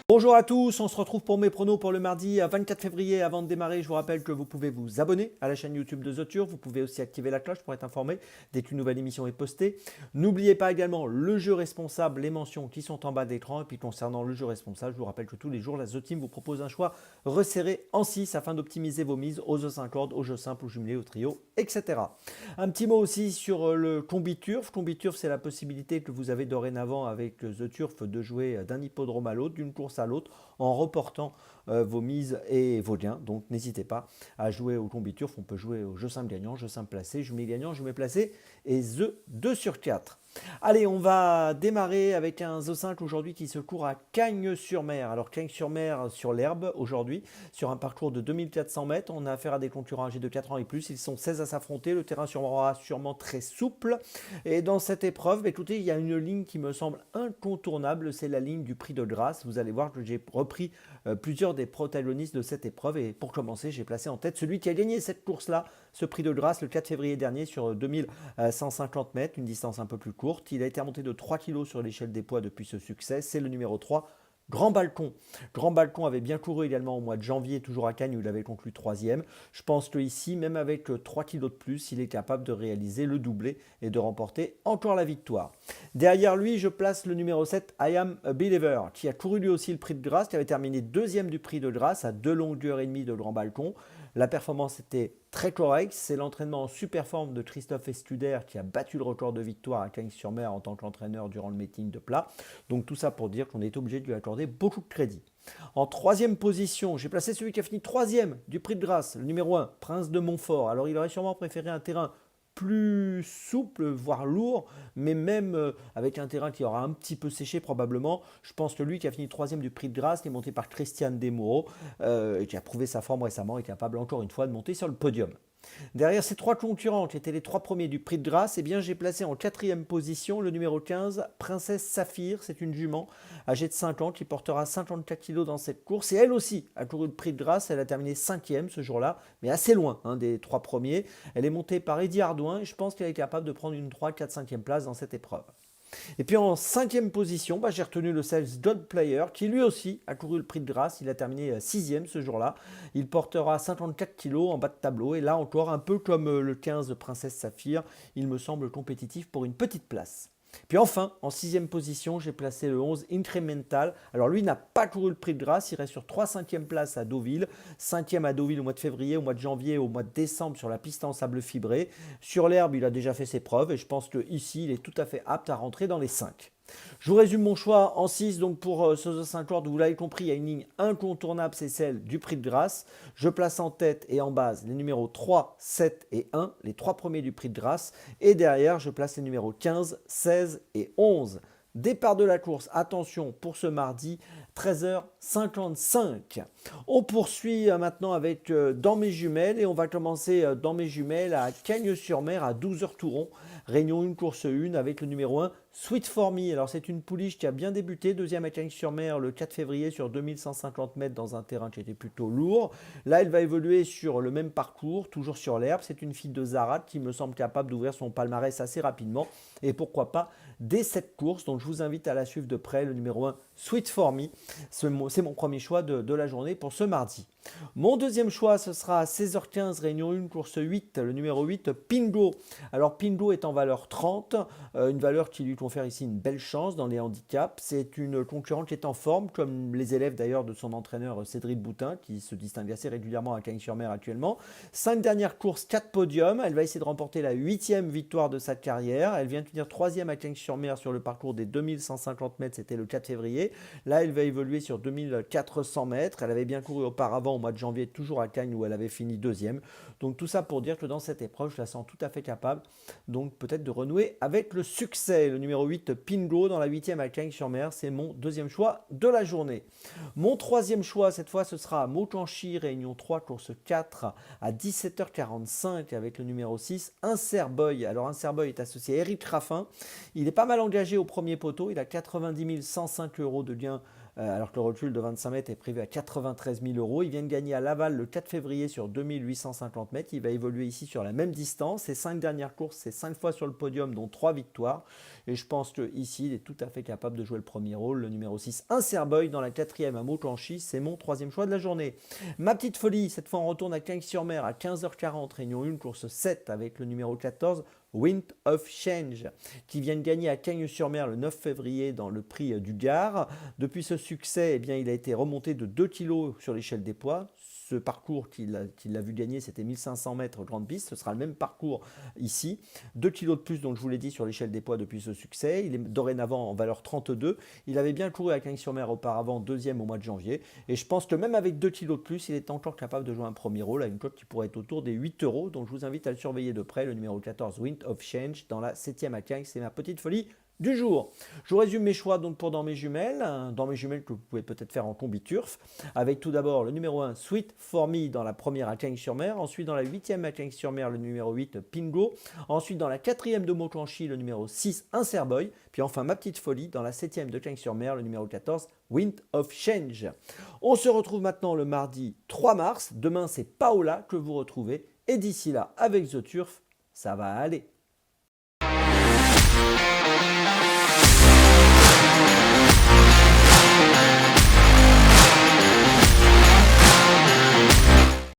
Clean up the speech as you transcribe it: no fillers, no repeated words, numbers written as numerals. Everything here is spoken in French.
Bonjour à tous, on se retrouve pour mes pronos pour le mardi 24 février. Avant de démarrer, je vous rappelle que vous pouvez vous abonner à la chaîne YouTube de The Turf. Vous pouvez aussi activer la cloche pour être informé dès qu'une nouvelle émission est postée. N'oubliez pas également le jeu responsable, les mentions qui sont en bas d'écran. Et puis concernant le jeu responsable, je vous rappelle que tous les jours, la The Team vous propose un choix resserré en 6 afin d'optimiser vos mises aux jeux 5 cordes, aux jeux simples, aux jumelés, aux trios, etc. Un petit mot aussi sur le combi turf. Combi turf, c'est la possibilité que vous avez dorénavant avec The Turf de jouer d'un hippodrome à l'autre, d'une course à l'autre, en reportant vos mises et vos gains. Donc n'hésitez pas à jouer au combi turf. On peut jouer au jeu simple gagnant, jeu simple placé, jumelé gagnant, jumelé placé et The 2 sur 4. Allez, on va démarrer avec un The 5 aujourd'hui qui se court à Cagnes-sur-Mer. Alors Cagnes-sur-Mer sur l'herbe aujourd'hui, sur un parcours de 2400 mètres. On a affaire à des concurrents âgés de 4 ans et plus. Ils sont 16 à s'affronter. Le terrain sera sûrement très souple. Et dans cette épreuve, écoutez, il y a une ligne qui me semble incontournable. C'est la ligne du Prix de Grâce. Vous allez voir que j'ai repris plusieurs des protagonistes de cette épreuve. Et pour commencer, j'ai placé en tête celui qui a gagné cette course-là, ce Prix de Grâce, le 4 février dernier sur 2150 mètres, une distance un peu plus courte. Il a été remonté de 3 kg sur l'échelle des poids depuis ce succès. C'est le numéro 3. Grand Balcon. Grand Balcon avait bien couru également au mois de janvier, toujours à Cagnes, où il avait conclu 3e. Je pense qu'ici, même avec 3 kg de plus, il est capable de réaliser le doublé et de remporter encore la victoire. Derrière lui, je place le numéro 7, I Am a Believer, qui a couru lui aussi le Prix de Grâce, qui avait terminé 2e du Prix de Grâce à 2 longueurs et demie de Grand Balcon. La performance était très correcte. C'est l'entraînement en super forme de Christophe Estuder qui a battu le record de victoire à Cagnes-sur-Mer en tant qu'entraîneur durant le meeting de plat. Donc tout ça pour dire qu'on est obligé de lui accorder beaucoup de crédit. En 3e position, j'ai placé celui qui a fini 3e du Prix de Grâce, le numéro 1, Prince de Montfort. Alors il aurait sûrement préféré un terrain plus souple, voire lourd, mais même avec un terrain qui aura un petit peu séché probablement. Je pense que lui qui a fini 3e du Prix de Grâce, qui est monté par Christian Desmoureaux, et qui a prouvé sa forme récemment, est capable encore une fois de monter sur le podium. Derrière ces 3 concurrents qui étaient les 3 premiers du Prix de Grâce, eh bien, j'ai placé en 4e position le numéro 15, Princesse Saphir. C'est une jument âgée de 5 ans qui portera 54 kg dans cette course. Et elle aussi a couru le Prix de Grâce. Elle a terminé 5e ce jour-là, mais assez loin des 3 premiers. Elle est montée par Eddy Ardouin et je pense qu'elle est capable de prendre une 3, 4, 5e place dans cette épreuve. Et puis en 5e position, j'ai retenu le Sales God Player qui lui aussi a couru le Prix de Grâce. Il a terminé 6e ce jour-là. Il portera 54 kg en bas de tableau. Et là encore, un peu comme le 15 de Princesse Saphir, il me semble compétitif pour une petite place. Puis enfin, en 6e position, j'ai placé le 11 Incremental. Alors lui n'a pas couru le Prix de Grâce, il reste sur 3 5e places à Deauville. 5e à Deauville au mois de février, au mois de janvier, au mois de décembre sur la piste en sable fibré. Sur l'herbe, il a déjà fait ses preuves et je pense qu'ici, il est tout à fait apte à rentrer dans les 5. Je vous résume mon choix en 6, donc pour ce 5 cordes, vous l'avez compris, il y a une ligne incontournable, c'est celle du Prix de Grâce. Je place en tête et en base les numéros 3, 7 et 1, les 3 premiers du Prix de Grâce. Et derrière, je place les numéros 15, 16 et 11. Départ de la course, attention pour ce mardi, 13h55. On poursuit maintenant avec Dans mes jumelles et on va commencer dans mes jumelles à Cagnes-sur-Mer à 12h tout rond. Réunion 1, course 1 avec le numéro 1, Sweet For Me. Alors c'est une pouliche qui a bien débuté, deuxième à Cagnes-sur-Mer le 4 février sur 2150 mètres dans un terrain qui était plutôt lourd. Là elle va évoluer sur le même parcours, toujours sur l'herbe. C'est une fille de Zarat qui me semble capable d'ouvrir son palmarès assez rapidement et pourquoi pas dès cette course. Donc je vous invite à la suivre de près, le numéro 1, Sweet For Me. C'est mon premier choix de la journée pour ce mardi. Mon deuxième choix, ce sera à 16h15, réunion 1, course 8, le numéro 8, Pingo. Alors Pingo est en valeur 30, une valeur qui lui confère ici une belle chance dans les handicaps. C'est une concurrente qui est en forme, comme les élèves d'ailleurs de son entraîneur Cédric Boutin, qui se distingue assez régulièrement à Cagnes-sur-Mer actuellement. 5 dernières courses, 4 podiums. Elle va essayer de remporter la 8e victoire de sa carrière. Elle vient de finir 3e à Cagnes-sur-Mer sur le parcours des 2150 mètres, c'était le 4 février. Là, elle va évoluer sur 2400 mètres. Elle avait bien couru auparavant au mois de janvier, toujours à Cagnes, où elle avait fini 2e. Donc tout ça pour dire que dans cette épreuve, je la sens tout à fait capable, donc peut-être de renouer avec le succès. Le numéro 8, Pingo, dans la 8e à Cagnes-sur-Mer, c'est mon deuxième choix de la journée. Mon troisième choix, cette fois, ce sera à Maucanchy, réunion 3, course 4, à 17h45, avec le numéro 6, Inserboy. Alors Inserboy est associé à Eric Raffin. Il est pas mal engagé au premier poteau, il a 90 105 € de gain alors que le recul de 25 mètres est prévu à 93 000 euros. Il vient de gagner à Laval le 4 février sur 2850 mètres. Il va évoluer ici sur la même distance. Ses 5 dernières courses, c'est 5 fois sur le podium, dont 3 victoires. Et je pense qu'ici, il est tout à fait capable de jouer le premier rôle. Le numéro 6, Inserboy, dans la 4e à Mauchanchi, c'est mon 3e choix de la journée. Ma petite folie, cette fois on retourne à Cagnes-sur-Mer à 15h40, réunion 1, course 7 avec le numéro 14, Wind of Change, qui vient de gagner à Cagnes-sur-Mer le 9 février dans le prix du Gard. Depuis ce succès, eh bien, il a été remonté de 2 kg sur l'échelle des poids. Ce parcours qu'il a vu gagner, c'était 1500 mètres grande piste. Ce sera le même parcours ici. 2 kg de plus, donc je vous l'ai dit, sur l'échelle des poids depuis ce succès. Il est dorénavant en valeur 32. Il avait bien couru à Cagnes-sur-Mer auparavant, 2e au mois de janvier. Et je pense que même avec 2 kg de plus, il est encore capable de jouer un premier rôle à une cote qui pourrait être autour des 8 euros. Donc je vous invite à le surveiller de près, le numéro 14, Wind of Change, dans la 7e à Cagnes. C'est ma petite folie du jour. Je vous résume mes choix donc pour dans mes jumelles que vous pouvez peut-être faire en combi-turf, avec tout d'abord le numéro 1 Sweet For Me dans la première à Cagnes-sur-Mer, ensuite dans la 8e à Cagnes-sur-Mer le numéro 8 Pingo, ensuite dans la 4e de Mauchanchi le numéro 6 Inserboy, puis enfin ma petite folie dans la 7e de Cagnes-sur-Mer le numéro 14 Wind of Change. On se retrouve maintenant le mardi 3 mars, demain c'est Paola que vous retrouvez, et d'ici là avec The Turf, ça va aller.